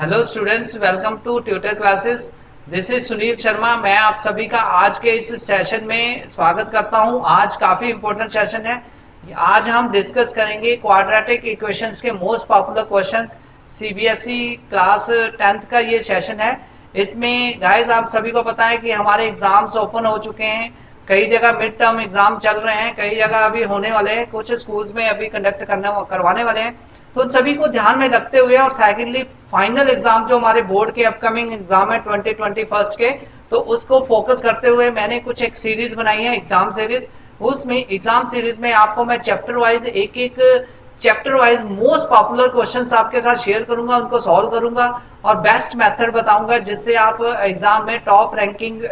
Hello students, welcome to tutor classes. This is Sunil Sharma. मैं आप सभी का आज के इस सेशन में स्वागत करता हूं। आज काफी इंपॉर्टेंट सेशन है। आज हम डिस्कस करेंगे क्वाड्रेटिक इक्वेशंस के most popular questions. CBSE class 10th का ये सेशन है। इसमें गाइस आप सभी को पता है कि हमारे एग्जाम्स ओपन हो चुके हैं। कई जगह मिड टर्म एग्जाम चल रहे हैं, कई जगह अभी होने वाले हैं, कुछ स्कूल्स में अभी कंडक्ट करवाने वाले हैं। तो उन सभी को ध्यान में रखते हुए और सेकेंडली फाइनल एग्जाम जो हमारे बोर्ड के अपकमिंग एग्जाम है 2021 के, तो उसको फोकस करते हुए मैंने कुछ एक सीरीज बनाई है, एग्जाम सीरीज। उसमें एग्जाम सीरीज में आपको मैं चैप्टर वाइज एक chapter wise most popular questions आपके साथ शेयर करूंगा, उनको सॉल्व करूंगा और बेस्ट मेथड बताऊंगा जिससे आप एग्जाम में टॉप रैंकिंग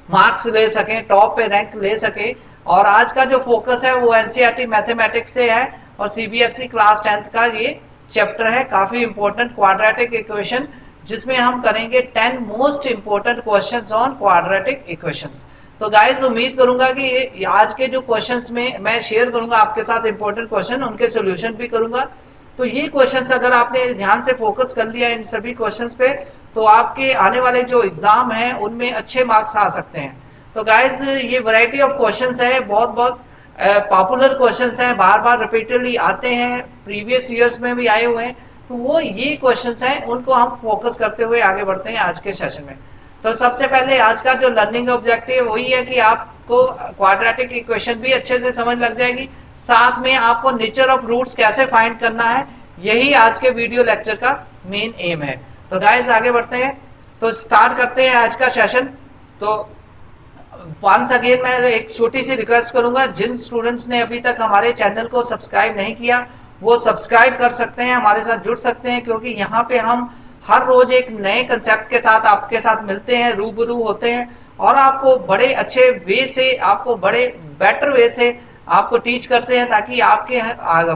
मार्क्स ले सकें, टॉप पे रैंक ले सके। और आज का जो फोकस है वो एनसीईआरटी मैथमेटिक्स से है और सीबीएसई क्लास 10th का ये चैप्टर है, काफी इंपॉर्टेंट क्वाड्रेटिक इक्वेशन, जिसमें हम करेंगे 10 most important questions on quadratic equations. तो गाइस उम्मीद करूंगा कि आज के जो क्वेश्चंस में मैं शेयर करूंगा आपके साथ इंपॉर्टेंट क्वेश्चन, उनके सॉल्यूशन भी करूंगा। तो ये क्वेश्चंस अगर आपने ध्यान से फोकस कर लिया इन सभी क्वेश्चंस पे, तो आपके आने वाले जो एग्जाम है उनमें अच्छे मार्क्स आ सकते हैं। तो गाइस ये वैरायटी ऑफ क्वेश्चंस है, बहुत बहुत पॉपुलर क्वेश्चंस हैं, बार बार रिपीटेडली आते हैं, प्रीवियस ईयर्स में भी आए हुए हैं। तो वो ये क्वेश्चंस हैं, उनको हम फोकस करते हुए आगे बढ़ते हैं आज के सेशन में। तो सबसे पहले आज का जो लर्निंग ऑब्जेक्टिव वही है कि आपको क्वाड्रेटिक इक्वेशन भी अच्छे से समझ लग जाएगी, साथ में आपको नेचर ऑफ रूट्स कैसे फाइंड करना है, यही आज के वीडियो लेक्चर का मेन एम है। तो गाइस आगे बढ़ते हैं, तो स्टार्ट करते हैं आज का सेशन। तो वंस अगेन मैं एक छोटी सी रिक्वेस्ट करूंगा, जिन स्टूडेंट्स ने अभी तक हमारे चैनल को सब्सक्राइब नहीं किया वो सब्सक्राइब कर सकते हैं, हमारे साथ जुड़ सकते हैं, क्योंकि यहाँ पे हम हर रोज एक नए कंसेप्ट के साथ आपके साथ मिलते हैं, रूबरू होते हैं और आपको बड़े अच्छे वे से, आपको बड़े बेटर वे से आपको टीच करते हैं, ताकि आपके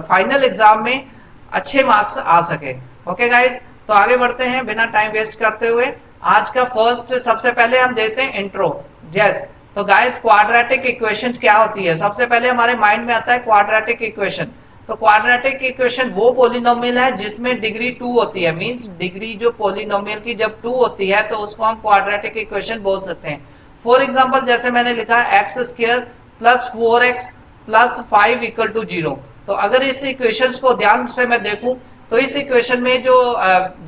फाइनल एग्जाम में अच्छे मार्क्स आ सके। ओके गाइज, तो आगे बढ़ते हैं बिना टाइम वेस्ट करते हुए। आज का फर्स्ट सबसे पहले हम देते हैं इंट्रो। यस, तो गाइस क्वाड्रेटिक इक्वेशन क्या होती है? सबसे पहले हमारे माइंड में आता है क्वाड्रेटिक इक्वेशन। तो क्वाड्रेटिक इक्वेशन वो पॉलिनोमियल है जिसमें डिग्री 2 होती है, मींस डिग्री जो पॉलिनोमियल की जब 2 होती है तो उसको हम क्वाड्रेटिक इक्वेशन बोल सकते हैं। फॉर एग्जांपल जैसे मैंने लिखा है x square plus 4x plus 5 equal to 0। तो अगर इस इक्वेशन को ध्यान से मैं देखूं तो इस इक्वेशन में जो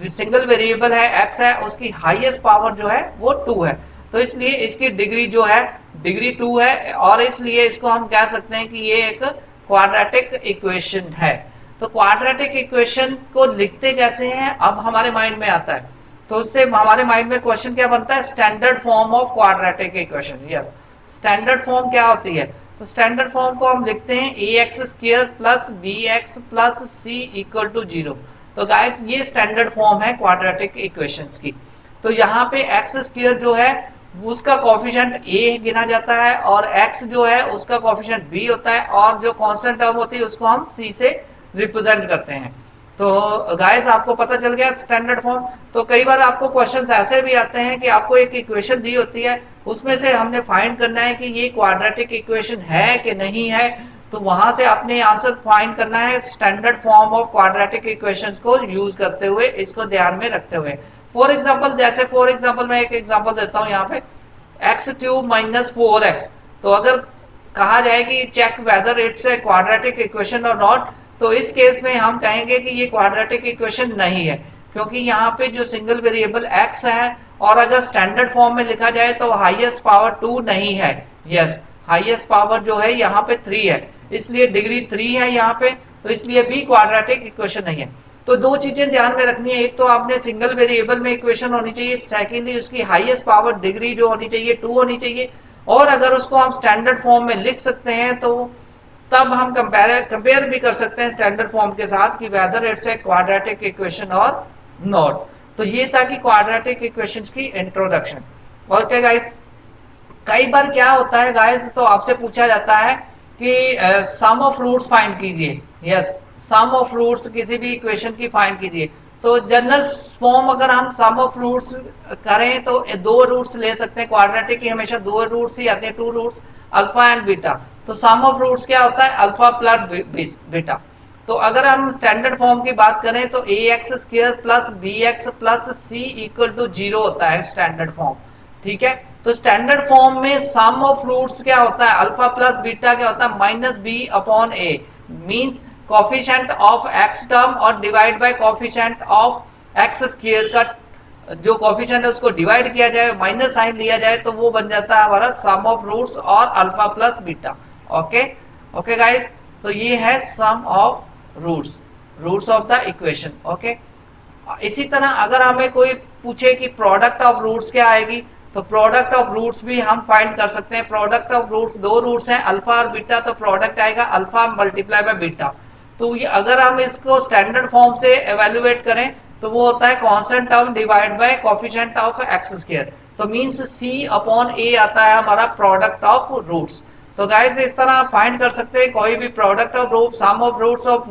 सिंगल वेरिएबल है x है, उसकी हाईएस्ट पावर जो है वो 2 है। तो इसलिए इसकी डिग्री जो है डिग्री 2 है और इसलिए इसको हम कह सकते हैं कि ये एक क्वाड्रेटिक इक्वेशन है। तो क्वाड्रेटिक इक्वेशन को लिखते कैसे हैं अब हमारे माइंड में आता है। तो उससे हमारे माइंड में क्वेश्चन क्या बनता है? Standard form of quadratic equation. Yes, standard form क्या होती है? तो स्टैंडर्ड फॉर्म को हम लिखते हैं ax square plus bx plus c equal to 0। तो गाइस ये स्टैंडर्ड फॉर्म है क्वाड्रेटिक इक्वेशंस की। तो यहाँ पे एक्स स्क्वायर जो है उसका कोफिशिएंट a गिना जाता है और x जो है उसका कोफिशिएंट b होता है और जो कांस्टेंट टर्म होती है उसको हम c से रिप्रेजेंट करते हैं। तो गाइस आपको पता चल गया स्टैंडर्ड फॉर्म। तो कई बार आपको क्वेश्चंस ऐसे भी आते हैं कि आपको एक इक्वेशन दी होती है, उसमें से हमने फाइंड करना है कि ये क्वाड्रेटिक इक्वेशन है कि नहीं है। तो वहां से आपने आंसर फाइंड करना है standard form of quadratic equations को यूज करते हुए, इसको ध्यान में रखते हुए। फॉर एग्जाम्पल मैं एक एग्जाम्पल देता हूं यहाँ पे, एक्स क्यूब माइनस 4x। तो अगर कहा जाए कि check whether it's a quadratic equation और नॉट, तो इस केस में हम कहेंगे कि ये क्वाड्रेटिक इक्वेशन नहीं है, क्योंकि यहाँ पे जो सिंगल वेरिएबल x है और अगर स्टैंडर्ड फॉर्म में लिखा जाए तो हाईएस्ट पावर 2 नहीं है। यस, हाईएस्ट पावर जो है यहाँ पे 3 है, इसलिए डिग्री 3 है यहाँ पे, तो इसलिए भी क्वाड्रेटिक इक्वेशन नहीं है। तो दो चीजें ध्यान में रखनी है, एक तो आपने सिंगल वेरिएबल में इक्वेशन होनी चाहिए, सेकेंडली उसकी हाईएस्ट पावर डिग्री जो होनी चाहिए 2 होनी चाहिए। और अगर उसको हम स्टैंडर्ड फॉर्म में लिख सकते हैं तो तब हम कंपेयर भी कर सकते हैं स्टैंडर्ड फॉर्म के साथ कि weather it's a quadratic equation और नॉट। तो ये था कि क्वाड्रेटिक इक्वेशंस की इंट्रोडक्शन। ओके गाइस, कई बार क्या होता है गाइस, तो आपसे पूछा जाता है कि सम ऑफ रूट्स फाइंड कीजिए। यस, सम ऑफ रूट्स किसी भी इक्वेशन की फाइंड कीजिए। तो जनरल फॉर्म अगर हम सम ऑफ रूट्स करें तो 2 रूट्स ले सकते हैं, क्वाड्रेटिक की हमेशा 2 रूट्स ही आते हैं, 2 रूट्स अल्फा एंड बीटा। तो सम ऑफ रूट्स क्या होता है? Alpha plus beta. तो अगर हम स्टैंडर्ड फॉर्म की बात करें तो a x square plus b x plus c equal to 0 होता है स्टैंडर्ड फॉर्म। ठीक है, तो स्टैंडर्ड फॉर्म में सम ऑफ रूट्स क्या होता है, अल्फा प्लस बीटा क्या होता है, minus b upon a, means coefficient of x term और divide by coefficient of x square का जो कोफिशिएंट है उसको डिवाइड किया जाए, माइनस साइन लिया जाए, तो वो बन जाता है हमारा सम ऑफ रूट्स और alpha plus beta. Okay okay guys, तो ये है sum of roots of the equation. Okay, इसी तरह अगर हमें कोई पूछे कि प्रोडक्ट ऑफ रूट्स क्या आएगी, तो प्रोडक्ट ऑफ रूट्स भी हम फाइंड कर सकते हैं। प्रोडक्ट ऑफ रूट्स, दो रूट्स हैं अल्फा और बीटा, तो प्रोडक्ट आएगा अल्फा मल्टीप्लाई बाय बीटा। तो ये अगर हम इसको स्टैंडर्ड फॉर्म से एवेल्युएट करें तो वो होता है constant term divide by coefficient of x square, तो मींस सी अपॉन ए आता है हमारा प्रोडक्ट ऑफ रूट्स। तो गाइस इस तरह आप फाइंड कर सकते हैं कोई भी product of root, sum of roots of,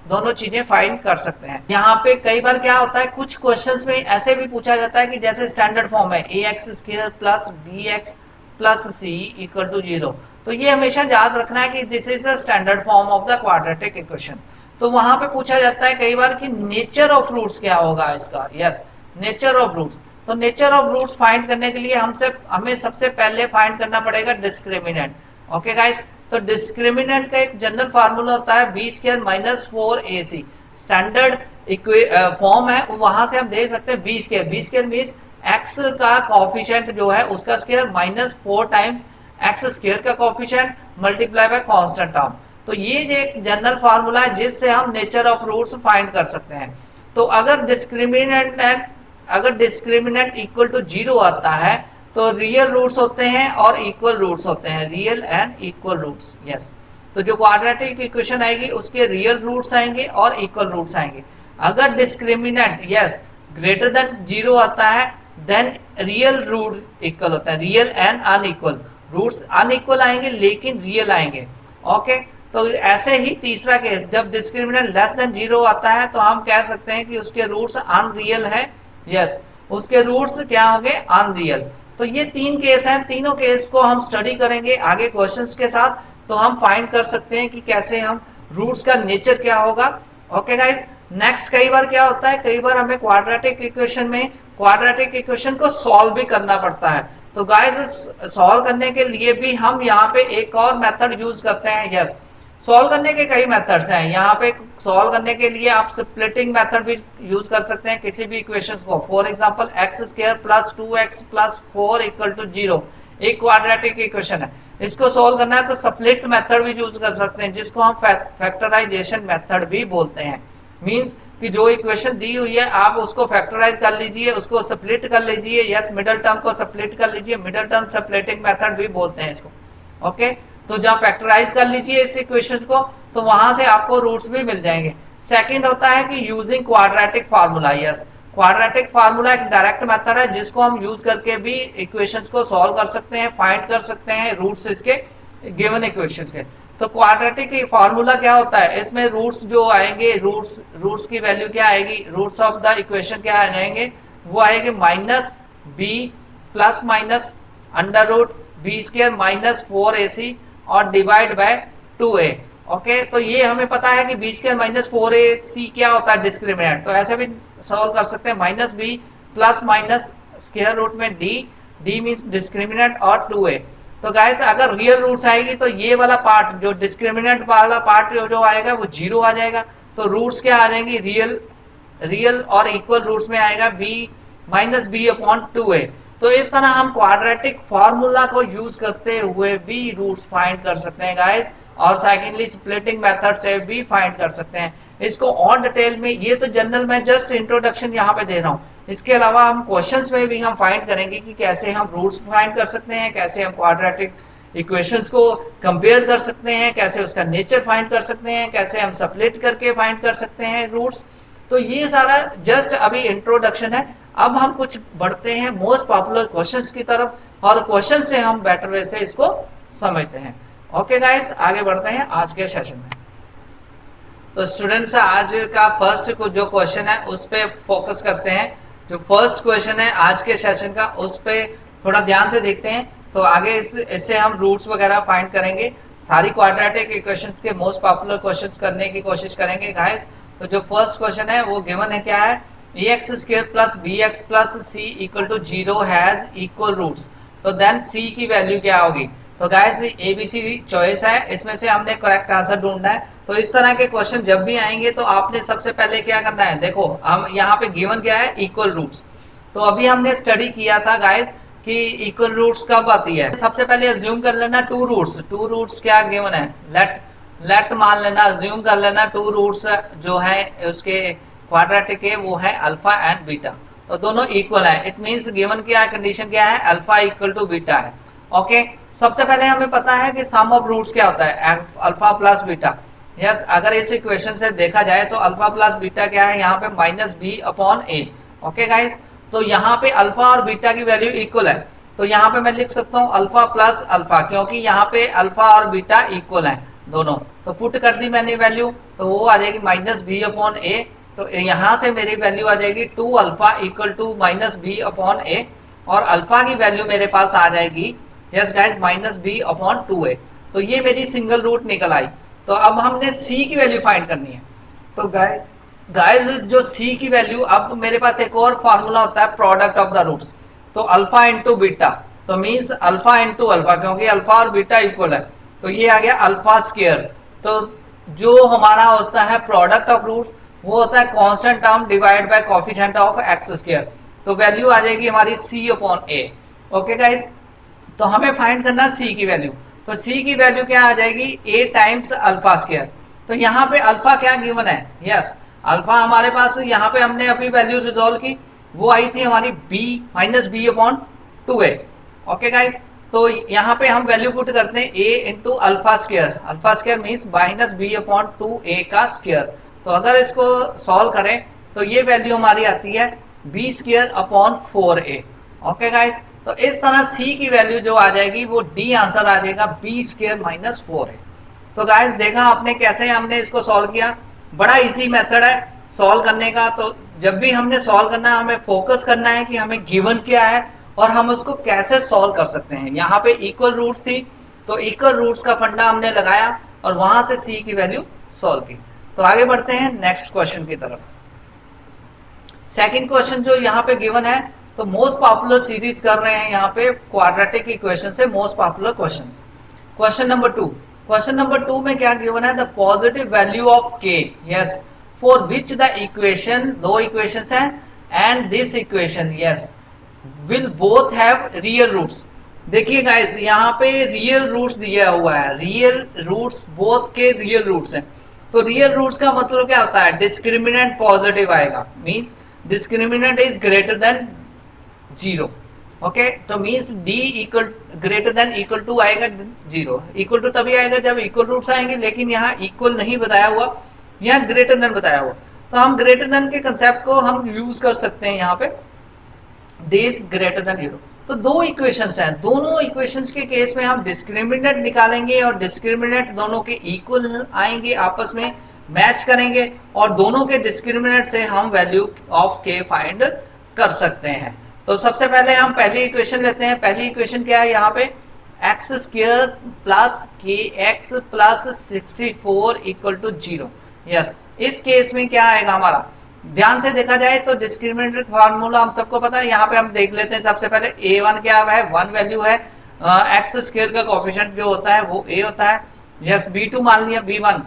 दोनों चीजें फाइंड कर सकते हैं। यहाँ पे कई बार क्या होता है, कुछ क्वेश्चंस में ऐसे भी पूछा जाता है कि जैसे स्टैंडर्ड फॉर्म है a x square plus b x plus c equal to 0, तो ये हमेशा याद रखना है कि this is the standard form of the quadratic equation. तो वहां पे पूछा जाता है कई बार कि नेचर ऑफ रूट्स क्या होगा इसका। Yes, nature of roots. तो नेचर ऑफ रूट्स फाइंड करने के लिए हमें सबसे पहले फाइंड करना पड़ेगा डिस्क्रिमिनेंट। ओके गाइस, तो डिस्क्रिमिनेंट का एक जनरल फार्मूला होता है b square minus 4ac। Standard form है, वहां से हम देख सकते हैं बी स्क्वायर मीन्स एक्स का कोफिशिएंट जो है उसका square minus 4 times x square का coefficient multiply by constant term. तो ये एक जनरल फार्मूला है जिससे हम नेचर ऑफ रूट्स फाइंड कर सकते हैं। तो अगर डिस्क्रिमिनेंट इक्वल टू 0 आता है तो रियल रूट्स होते हैं और इक्वल रूट्स होते हैं, real and equal roots. Yes, तो जो क्वाड्रेटिक इक्वेशन आएगी उसके रियल रूट्स आएंगे और इक्वल रूट्स आएंगे। अगर डिस्क्रिमिनेंट यस ग्रेटर देन 0 आता है देन रियल रूट इक्वल होता है, real and unequal. Roots unequal आएंगे लेकिन रियल आएंगे। ओके, तो ऐसे ही तीसरा केस जब डिस्क्रिमिनेंट लेस देन 0 आता है तो हम कह सकते हैं कि उसके रूट्स अनरियल है। यस, उसके रूट्स क्या होंगे, अनरियल। तो ये 3 केस हैं, तीनों केस को हम स्टडी करेंगे आगे क्वेश्चंस के साथ, तो हम फाइंड कर सकते हैं कि कैसे हम रूट्स का नेचर क्या होगा। ओके गाइस, नेक्स्ट कई बार क्या होता है, कई बार हमें क्वाड्रेटिक इक्वेशन को सॉल्व भी करना पड़ता है। तो गाइस सॉल्व करने के लिए भी हम यहाँ पे एक और मेथड यूज करते हैं। यस, सॉल्व करने के कई मेथड्स हैं। यहाँ पे सॉल्व करने के लिए आप स्प्लिटिंग मेथड भी यूज कर सकते हैं किसी भी इक्वेशंस को। For example x square plus 2x plus 4 equal to 0 एक क्वाड्रेटिक इक्वेशन है, इसको सॉल्व करना है तो स्प्लिट मेथड भी यूज कर सकते हैं जिसको हम फैक्टराइजेशन मेथड भी बोलते हैं। मींस कि जो इक्वेशन दी हुई है आप उसको फैक्टराइज कर लीजिए, उसको स्प्लिट कर लीजिए। यस, मिडिल टर्म को स्प्लिट कर लीजिए, मिडिल टर्म स्प्लिटिंग मेथड भी बोलते हैं इसको। ओके, तो जब फैक्टराइज कर लीजिए इस इक्वेशंस को तो वहां से आपको रूट्स भी मिल जाएंगे। सेकंड होता है कि using quadratic formula. Yes, quadratic formula एक डायरेक्ट मेथड है जिसको हम यूज करके भी इक्वेशंस को सॉल्व कर सकते हैं, फाइंड कर सकते हैं रूट्स इसके गिवन इक्वेशंस के। तो क्वाड्रेटिक फार्मूला क्या होता है, इसमें रूट्स जो आएंगे, रूट्स की वैल्यू क्या आएगी, रूट्स ऑफ द इक्वेशन क्या आ जाएंगे, वो आएंगे minus b plus minus under root b square minus 4ac और डिवाइड बाय 2a। ओके, तो ये हमें पता है कि बी स्क्वायर माइनस 4ac क्या होता है, डिस्क्रिमिनेंट। तो ऐसे भी सॉल्व कर सकते हैं, minus b plus minus square root में डी मींस डिस्क्रिमिनेंट और 2a। तो गाइस अगर रियल रूट्स आएगी तो ये वाला पार्ट जो डिस्क्रिमिनेंट वाला पार्ट जो आएगा वो 0 आ जाएगा। तो रूट्स क्या आ जाएंगी, रियल और इक्वल रूट्स में आएगा B minus b upon 2a। तो इस तरह हम क्वाड्रेटिक फार्मूला को यूज करते हुए भी रूट्स फाइंड कर सकते हैं गाइस, और सेकेंडली स्प्लिटिंग मेथड से भी फाइंड कर सकते हैं। इसको और डिटेल में, ये तो जनरल में जस्ट इंट्रोडक्शन यहाँ पे दे रहा हूँ, इसके अलावा हम क्वेश्चंस में भी हम फाइंड करेंगे कि कैसे हम रूट्स फाइंड कर सकते हैं, कैसे हम क्वाड्रेटिक इक्वेशंस को कंपेयर कर सकते हैं, कैसे उसका नेचर फाइंड कर सकते हैं, कैसे हम स्प्लिट करके फाइंड कर सकते हैं रूट्स। तो ये सारा जस्ट अभी इंट्रोडक्शन है। अब हम कुछ बढ़ते हैं मोस्ट पॉपुलर क्वेश्चंस की तरफ, और क्वेश्चन से हम बेटर वे से इसको समझते हैं। ओके गाइस, आगे बढ़ते हैं आज के सेशन में। तो स्टूडेंट्स आज का फर्स्ट जो क्वेश्चन है उस पे फोकस करते हैं। जो फर्स्ट क्वेश्चन है आज के सेशन का उस पे थोड़ा ध्यान से देखते हैं, तो आगे इससे हम रूट्स वगैरह फाइंड करेंगे। सारी क्वाड्रेटिक इक्वेशंस के मोस्ट पॉपुलर क्वेश्चंस करने की कोशिश करेंगे गाइस। तो जो फर्स्ट क्वेश्चन है वो गिवन है, क्या है, ax square plus bx plus c equal to 0 has equal roots. तो देन c की वैल्यू क्या होगी? तो गाइस ABC चॉइस है, इसमें से हमने करेक्ट आंसर ढूंढना है। तो इस तरह के क्वेश्चन जब भी आएंगे तो आपने सबसे पहले क्या करना है, देखो हम यहाँ पे गिवन क्या है, इक्वल रूट्स। तो अभी हमने स्टडी किया था गाइस कि इक्वल रूट्स कब आती है। सबसे पहले अज्यूम कर लेना टू रूट्स क्या गिवन है, लेट मान लेना, अज्यूम कर लेना टू रूट्स जो है उसके क्वाड्रेटिक के वो है अल्फा एंड बीटा, तो दोनों इक्वल है। इट मींस गिवन क्या कंडीशन क्या है, अल्फा इक्वल टू बीटा है। ओके, सबसे पहले हमें पता है कि सम ऑफ रूट्स क्या होता है, अल्फा प्लस बीटा। यस, अगर इस इक्वेशन से देखा जाए तो अल्फा प्लस बीटा क्या है, यहाँ पे माइनस बी अपॉन ए। ओके गाइस, तो यहाँ पे अल्फा और बीटा की वैल्यू इक्वल है, तो यहाँ पे मैं लिख सकता हूँ अल्फा प्लस अल्फा, क्योंकि यहाँ पे अल्फा और बीटा इक्वल है दोनों। तो पुट कर दी मैंने वैल्यू, तो वो आ जाएगी माइनस बी अपॉन ए। तो यहाँ से मेरी वैल्यू आ जाएगी 2 alpha equal to minus b upon a, और अल्फा की वैल्यू मेरे पास आ जाएगी, yes guys, minus b upon 2a। तो ये मेरी सिंगल रूट निकल आई। तो अब हमने c की वैल्यू फाइंड करनी है। तो गाइस जो c की वैल्यू, अब मेरे पास एक और फॉर्मूला होता है प्रोडक्ट ऑफ द रूट्स। तो अल्फा इंटू बीटा, तो मीन्स अल्फा इंटू अल्फा, क्योंकि अल्फा और बीटा इक्वल है, तो ये आ गया अल्फा स्क्वायर। तो जो हमारा होता है प्रोडक्ट ऑफ रूट्स वो होता है constant term divide by coefficient of x square. तो वैल्यू आ जाएगी हमारी c upon a। Okay guys, तो हमें फाइंड करना c की वैल्यू। तो c की वैल्यू क्या आ जाएगी, a टाइम्स अल्फा स्क्वायर। तो यहाँ पे अल्फा क्या गिवन है, यस, अल्फा हमारे पास यहाँ पे हमने अभी वैल्यू रिजोल्व की, वो आई थी हमारी b minus b upon 2a। Okay guys, तो यहाँ पे हम वैल्यू पुट करते हैं a into alpha square means minus b upon 2a का स्क्वायर। तो अगर इसको सॉल्व करें तो ये वैल्यू हमारी आती है b square upon 4a। Okay guys, तो इस तरह c की वैल्यू जो आ जाएगी वो d आंसर आ जाएगा b स्क्वायर माइनस 4a। तो गाइस देखा आपने कैसे हमने इसको सॉल्व किया, बड़ा इजी मेथड है सॉल्व करने का। तो जब भी हमने सॉल्व करना है हमें फोकस करना है कि हमें गिवन क्या है और हम उसको कैसे सॉल्व कर सकते हैं। यहाँ पे इक्वल रूट्स थी, तो इक्वल रूट्स का फंडा हमने लगाया और वहां से c की वैल्यू सॉल्व की। तो आगे बढ़ते हैं नेक्स्ट क्वेश्चन की तरफ। सेकंड क्वेश्चन जो यहाँ पे गिवन है, तो मोस्ट पॉपुलर सीरीज कर रहे हैं यहाँ पे क्वाड्रेटिक इक्वेशन से most popular questions. Question number 2 में क्या गिवन है, the positive value of k, yes, for which the equation, दो इक्वेशंस हैं, and this equation, yes, will both have real roots. देखिए गाइस यहाँ पे रियल रूट्स दिया हुआ है, रियल रूट्स, बोथ के रियल रूट्स हैं। तो रियल रूट्स का मतलब क्या होता है, डिस्क्रिमिनेंट पॉजिटिव आएगा, means discriminant is greater than 0। Okay, तो means d equal greater than equal to आएगा 0। इक्वल टू तभी आएगा जब इक्वल रूट्स आएंगे, लेकिन यहाँ इक्वल नहीं बताया हुआ, यहाँ ग्रेटर देन बताया हुआ। तो हम ग्रेटर देन के कंसेप्ट को हम यूज कर सकते हैं यहाँ पे, d इज ग्रेटर देन 0। तो दो इक्वेशंस हैं, दोनों इक्वेशंस के केस में हम डिस्क्रिमिनेंट निकालेंगे और डिस्क्रिमिनेंट दोनों के इक्वल आएंगे, आपस में मैच करेंगे और दोनों के डिस्क्रिमिनेंट से हम वैल्यू ऑफ k फाइंड कर सकते हैं। तो सबसे पहले हम पहली इक्वेशन लेते हैं। पहली इक्वेशन क्या है यहाँ पे, x square plus k x plus 64 equal to 0। Yes, इस केस में क्या आएगा हमारा, ध्यान से देखा जाए तो डिस्क्रिमिनेंट फार्मूला हम सबको पता है। यहाँ पे हम देख लेते हैं सबसे पहले a1 क्या है, 1 वैल्यू है, एक्स स्क्वायर का कोएफिशिएंट जो होता है वो a होता है। यस, b2 मान लिया, b1।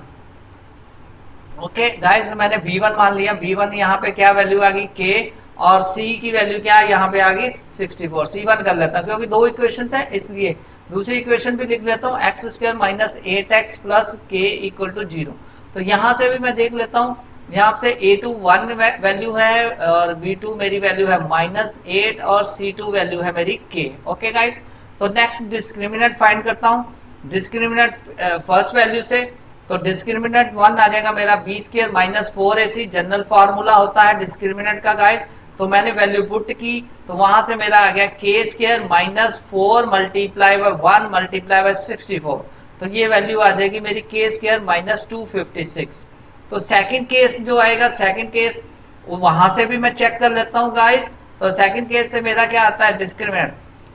ओके गाइस, मैंने b1 मान लिया, b1 यहाँ पे क्या वैल्यू आ गई k, और c की वैल्यू क्या है यहाँ पे आ गई 64। c1 कर लेता हूँ क्योंकि दो इक्वेशंस हैं इसलिए। दूसरी इक्वेशन भी लिख लेता हूँ, x square minus 8x plus k equal to 0। तो यहाँ से भी मैं देख लेता हूँ, यहाँ से a2 1 वैल्यू है और b2 मेरी वैल्यू है -8 और c2 वैल्यू है मेरी k। ओके गाइस, तो नेक्स्ट डिस्क्रिमिनेंट फाइंड करता हूँ। डिस्क्रिमिनेंट फर्स्ट वैल्यू से, तो डिस्क्रिमिनेंट 1 आ जाएगा मेरा b square minus 4ac, general formula होता है डिस्क्रिमिनेंट का गाइस। तो मैंने वैल्यू पुट की, तो वहां से मेरा आ गया k square minus 4 multiply by 1 multiply by 64। तो ये वैल्यू आ जाएगी मेरी k स्क्वायर माइनस 256। तो सेकंड केस जो आएगा, सेकंड केस वहां से भी मैं चेक कर लेता हूँ गाइस। तो सेकंड केस से मेरा क्या आता है, डिस्क्रिमिनेंट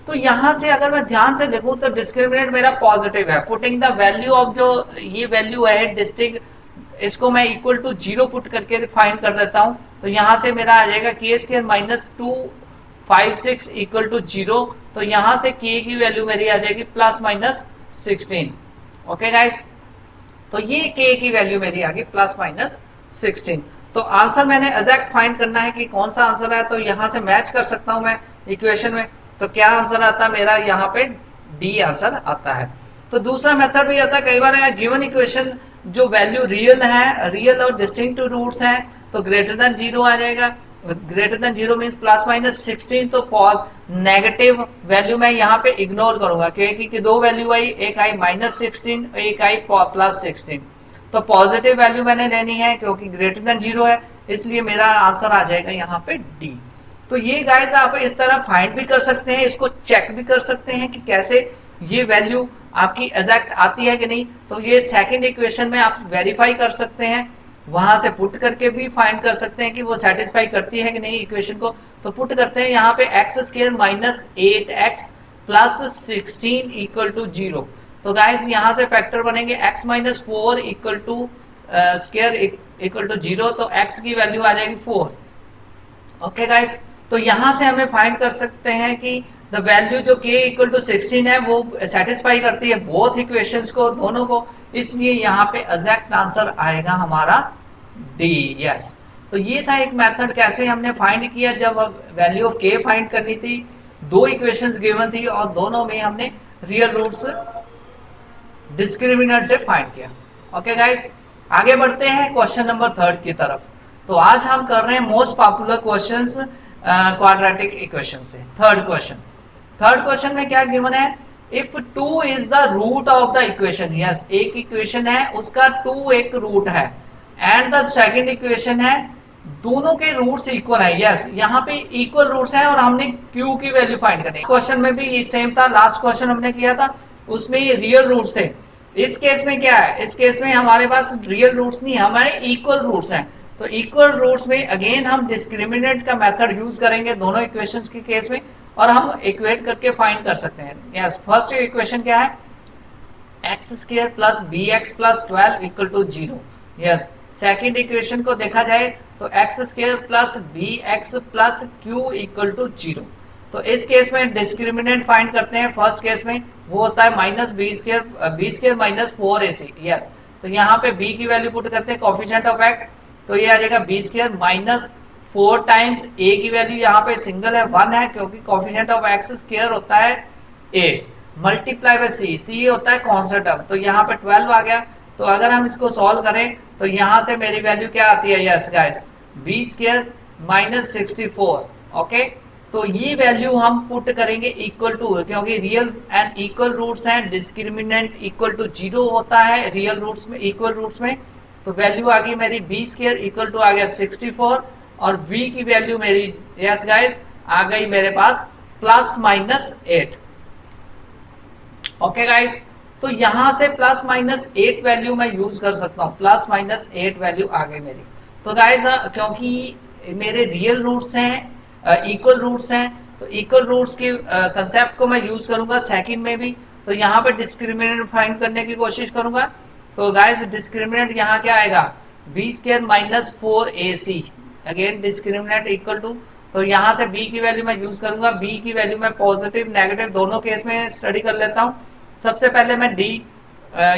तो यहां से अगर मैं ध्यान से देखूं तो डिस्क्रिमिनेंट मेरा पॉजिटिव है, पुटिंग द वैल्यू ऑफ जो ये वैल्यू है डिस्टिंक्ट, इसको मैं इक्वल टू 0 पुट करके फाइंड कर देता हूं। तो यहां से मेरा आ जाएगा के स्क्वायर माइनस 256 इक्वल टू 0। तो यहां से के की वैल्यू मेरी आ जाएगी प्लस माइनस 16। ओके गाइस, तो ये के की वैल्यू मेरी आ गई प्लस माइनस 16। तो आंसर मैंने एग्जैक्ट फाइंड करना है कि कौन सा आंसर है, तो यहां से मैच कर सकता हूं मैं इक्वेशन में। तो क्या आंसर आता है मेरा, यहाँ पे डी आंसर आता है। तो दूसरा मेथड भी आता है, कई बार गिवन इक्वेशन जो वैल्यू रियल है, रियल और डिस्टिंक्ट रूट्स हैं, तो ग्रेटर देन 0 आ जाएगा। Greater than 0 means plus minus 16। तो नेगेटिव वैल्यू मैं यहाँ पे इग्नोर करूंगा क्योंकि दो वैल्यू आई, एक आई माइनस 16, एक आई प्लस 16। तो पॉजिटिव वैल्यू मैंने लेनी है क्योंकि ग्रेटर देन 0 है, इसलिए मेरा आंसर आ जाएगा यहाँ पे डी। तो ये गाइस आप इस तरह फाइंड भी कर सकते हैं, इसको चेक भी कर सकते हैं कि कैसे ये वैल्यू आपकी एग्जैक्ट आती है कि नहीं। तो ये सेकंड इक्वेशन में आप वेरीफाई कर सकते हैं, वहां से पुट करके भी फाइंड कर सकते हैं कि वो सेटिस्फाई करती है कि नहीं इक्वेशन को। तो पुट करते हैं यहाँ पे x square minus 8x plus 16 equal to 0। तो गाइस यहाँ से फैक्टर बनेंगे x minus 4 equal to square equal to 0। तो x की वैल्यू आ जाएगी 4। ओके गाइस, तो यहां से हमें फाइंड कर सकते हैं कि द वैल्यू जो k इक्वल टू 16 है वो सेटिस्फाई करती है बोथ इक्वेशंस को, दोनों को, इसलिए यहाँ पे एग्जैक्ट आंसर आएगा हमारा डी। यस, तो ये था एक मेथड कैसे हमने फाइंड किया जब वैल्यू ऑफ k फाइंड करनी थी, दो इक्वेशंस गिवन थी और दोनों में हमने रियल रूट्स डिस्क्रिमिनेंट से फाइंड किया। ओके गाइस, आगे बढ़ते हैं क्वेश्चन नंबर 3 की तरफ। तो आज हम कर रहे हैं most popular questions quadratic equation से। थर्ड क्वेश्चन में क्या गिवन है, if 2 is the root of the equation. Yes, एक इक्वेशन है उसका 2 एक रूट है, एंड द सेकंड इक्वेशन है दोनों के रूट्स इक्वल है। यस, यहाँ पे इक्वल रूट्स हैं और हमने q की वैल्यू फाइंड करनी है। क्वेश्चन में भी सेम था, लास्ट क्वेश्चन हमने किया था उसमें ये रियल रूट्स थे। इस केस में क्या है, इस केस में हमारे पास रियल रूट्स नहीं, हमारे इक्वल रूट्स हैं। तो इक्वल रूट्स में अगेन हम डिस्क्रिमिनेंट का मेथड यूज करेंगे दोनों इक्वेशंस के केस में, और हम इक्वेट करके फाइंड कर सकते हैं। यस, फर्स्ट इक्वेशन क्या है, x square plus b x plus 12 equal to 0। Yes, second equation को देखा जाए तो x square plus b x plus q equal to 0। तो इस केस में डिस्क्रिमिनेंट फाइंड करते हैं। फर्स्ट केस में वो होता है minus b square minus 4ac। Yes, तो यहाँ पे b की वैल्यू पुट करते हैं कोफिशिएंट ऑफ x, तो ये आ जाएगा b square minus 4 times a की वैल्यू यहाँ पे सिंगल है 1 है क्योंकि कोफिशिएंट ऑफ x स्क्वायर होता है a मल्टीप्लाई बाय c होता है कांस्टेंट टर्म। तो यहाँ पे 12 आ गया। तो अगर हम इसको सॉल्व करें तो यहाँ से मेरी वैल्यू क्या आती है, yes guys, b square minus 64। Okay, तो ये वैल्यू हम पुट करेंगे इक्वल टू, क्योंकि रियल एंड इक्वल रूट्स हैं, डिस्क्रिमिनेंट इक्वल टू 0 होता है रियल रूट्स में, इक्वल रूट्स में। तो वैल्यू आ गई मेरी बी स्क्वायर इक्वल टू आ गया 64 और v की वैल्यू मेरी, यस गाइस, आ गई मेरे पास प्लस माइनस 8। ओके गाइस, तो यहां से प्लस माइनस 8 वैल्यू मैं यूज कर सकता हूं, प्लस माइनस 8 वैल्यू आ गई मेरी। तो गाइस क्योंकि मेरे रियल रूट्स हैं, इक्वल रूट्स हैं, तो इक्वल रूट्स के कंसेप्ट को मैं यूज करूंगा सेकंड में भी। तो यहाँ पे डिस्क्रिमिनेंट फाइंड करने की कोशिश करूंगा। तो गाइस डिस्क्रिमिनेंट यहाँ क्या आएगा, b square minus 4ac, again discriminant equal to, तो यहाँ से b की वैल्यू मैं यूज करूंगा। b की वैल्यू मैं पॉजिटिव नेगेटिव दोनों केस में स्टडी कर लेता हूँ। सबसे पहले मैं d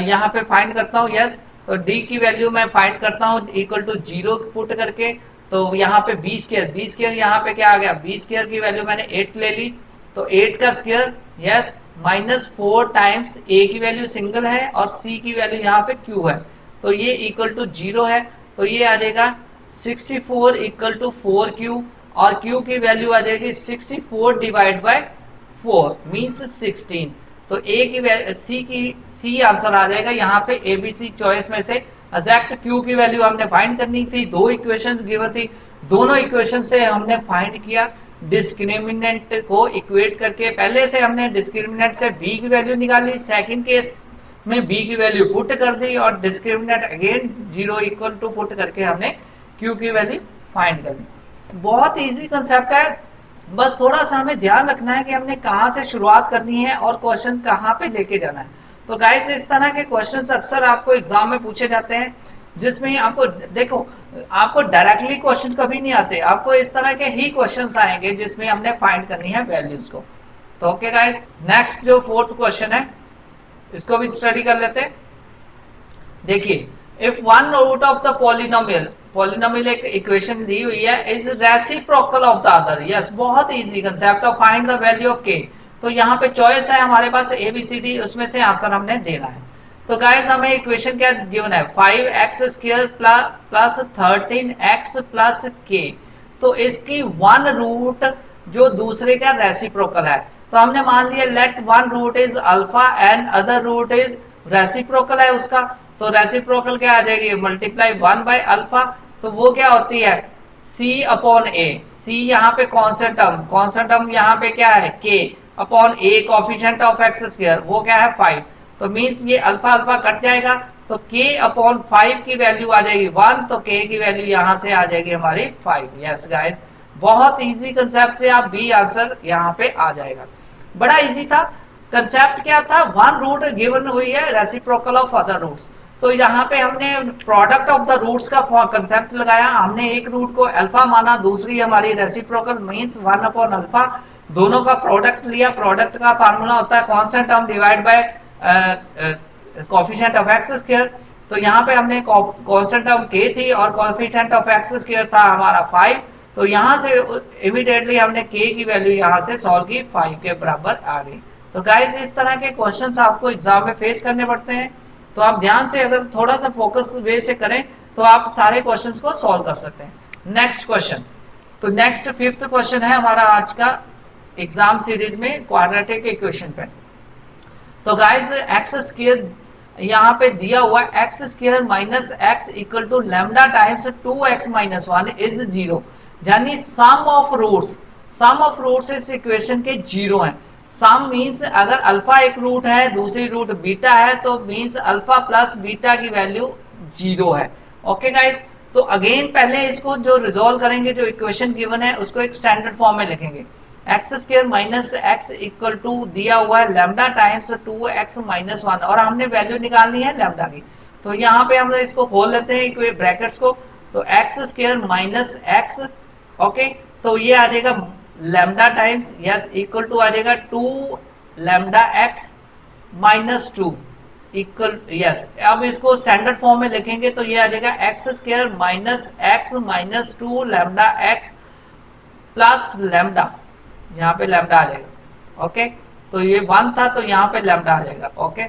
यहाँ पे फाइंड करता हूँ। यस, तो d की वैल्यू मैं फाइंड करता हूँ इक्वल टू 0 पुट करके। तो यहाँ पे बी स्क्वायर यहाँ पे क्या आ गया, बी स्क्वायर की वैल्यू मैंने 8 ले ली, तो 8 का square, yes, minus 4 times a की वैल्यू सिंगल है और c की वैल्यू यहाँ पे q है, तो ये इक्वल टू 0 है। तो ये आ जाएगा 64 इक्वल टू 4q और q की वैल्यू आ जाएगी 64 डिवाइड बाय 4 मीन्स 16। तो C आंसर आ जाएगा यहाँ पे ABC चॉइस में से। एग्जैक्ट Q की वैल्यू हमने फाइंड करनी थी, दो इक्वेशंस गिवन थी, दोनों इक्वेशन से हमने फाइंड किया डिस्क्रिमिनेंट को इक्वेट करके। पहले से हमने डिस्क्रिमिनेंट से B की वैल्यू निकाली, सेकंड केस में B की वैल्यू पुट कर दी और discriminant again 0 equal to put करके हमने Q की वैल्यू फाइंड कर ली। बहुत इजी कंसेप्ट है, बस थोड़ा सा हमें ध्यान रखना है कि हमने कहाँ से शुरुआत करनी है और क्वेश्चन कहाँ पे लेके जाना है। तो गाइस इस तरह के क्वेश्चंस अक्सर आपको एग्जाम में पूछे जाते हैं, जिसमें आपको देखो आपको डायरेक्टली क्वेश्चन कभी नहीं आते, आपको इस तरह के ही क्वेश्चंस आएंगे जिसमें हमने फाइंड करनी है वैल्यूज को। तो ओके गाइस, नेक्स्ट जो फोर्थ क्वेश्चन है इसको भी स्टडी कर लेते हैं। देखिए, if one root of the polynomial एक इक्वेशन दी हुई है is reciprocal of the other. Yes, बहुत easy concept of find the value of k. तो यहाँ पे चॉइस है हमारे पास ए बी सी डी, उसमें से आंसर हमने देना है। तो गाइस हमें इक्वेशन क्या गिवन है, 5x² प्लस 13x प्लस के। तो इसकी वन रूट जो दूसरे का रेसिप्रोकल है, तो हमने मान लिया let one root is alpha and other root is reciprocal है उसका। तो रेसिप्रोकल क्या आ जाएगी, मल्टीप्लाई 1 बाय अल्फा। तो वो क्या होती है c अपॉन ए। c यहाँ पे कांस्टेंट टर्म यहाँ पे क्या है k upon A coefficient of x², वो क्या है 5। तो मींस ये अल्फा अल्फा कट जाएगा, तो k अपॉन 5 की वैल्यू आ जाएगी 1, तो k की वैल्यू यहां से आ जाएगी हमारी 5। यस गाइस, बहुत इजी कंसेप्ट से आप बी आंसर यहाँ पे आ जाएगा, बड़ा इजी था। कंसेप्ट क्या था, वन रूट गिवन हुई है रेसिप्रोकल ऑफ अदर रूट्स। तो यहाँ पे हमने प्रोडक्ट ऑफ द रूट्स का कंसेप्ट लगाया, हमने एक रूट को अल्फा माना, दूसरी हमारी रेसिप्रोकल मींस 1 अपॉन अल्फा, दोनों का प्रोडक्ट लिया। प्रोडक्ट का फार्मूला होता है constant term divide by coefficient of x²। तो यहाँ पे हमने कांस्टेंट टर्म k थी और कोएफिशिएंट ऑफ x² था हमारा 5। तो यहाँ से इमीडिएटली हमने k की वैल्यू यहाँ से सॉल्व की, 5 के बराबर आ गई। तो गाइस इस तरह के क्वेश्चंस आपको एग्जाम में फेस करने पड़ते हैं, तो आप ध्यान से अगर थोड़ा सा फोकस वे से करें तो आप सारे क्वेश्चंस को सॉल्व कर सकते हैं। नेक्स्ट क्वेश्चन, तो नेक्स्ट फिफ्थ क्वेश्चन है हमारा आज का एग्जाम सीरीज में क्वाड्रेटिक इक्वेशन पे। तो गाइस x² यहाँ पे दिया हुआ x² minus x equal to lambda times 2x minus 1 is 0, यानी सम ऑफ रूट्स इस इक्वेशन के 0 हैं। सम मींस अगर अल्फा एक रूट है दूसरी रूट बीटा है, तो मींस अल्फा प्लस बीटा की वैल्यू 0 है। ओके गाइस, तो अगेन पहले इसको जो रिजोल्व करेंगे, जो इक्वेशन गिवन है उसको एक स्टैंडर्ड फॉर्म में लिखेंगे। x² minus x equal to दिया हुआ है लैम्डा टाइम्स 2x माइनस 1, और हमने वैल्यू निकालनी है लैम्डा की। तो यहाँ पे हम इसको खोल लेते हैं ब्रैकेट्स को, तो x² माइनस x, ओके, तो ये आ जाएगा lambda times yes equal to आ जाएगा 2 lambda x minus 2 equal yes. अब इसको स्टैंडर्ड फॉर्म में लिखेंगे तो ये आ जाएगा x² minus x minus 2 lambda x plus lambda, यहाँ पे लैम्डा आ जाएगा। ओके, तो ये 1 था तो यहाँ पे लैम्डा आ जाएगा। ओके,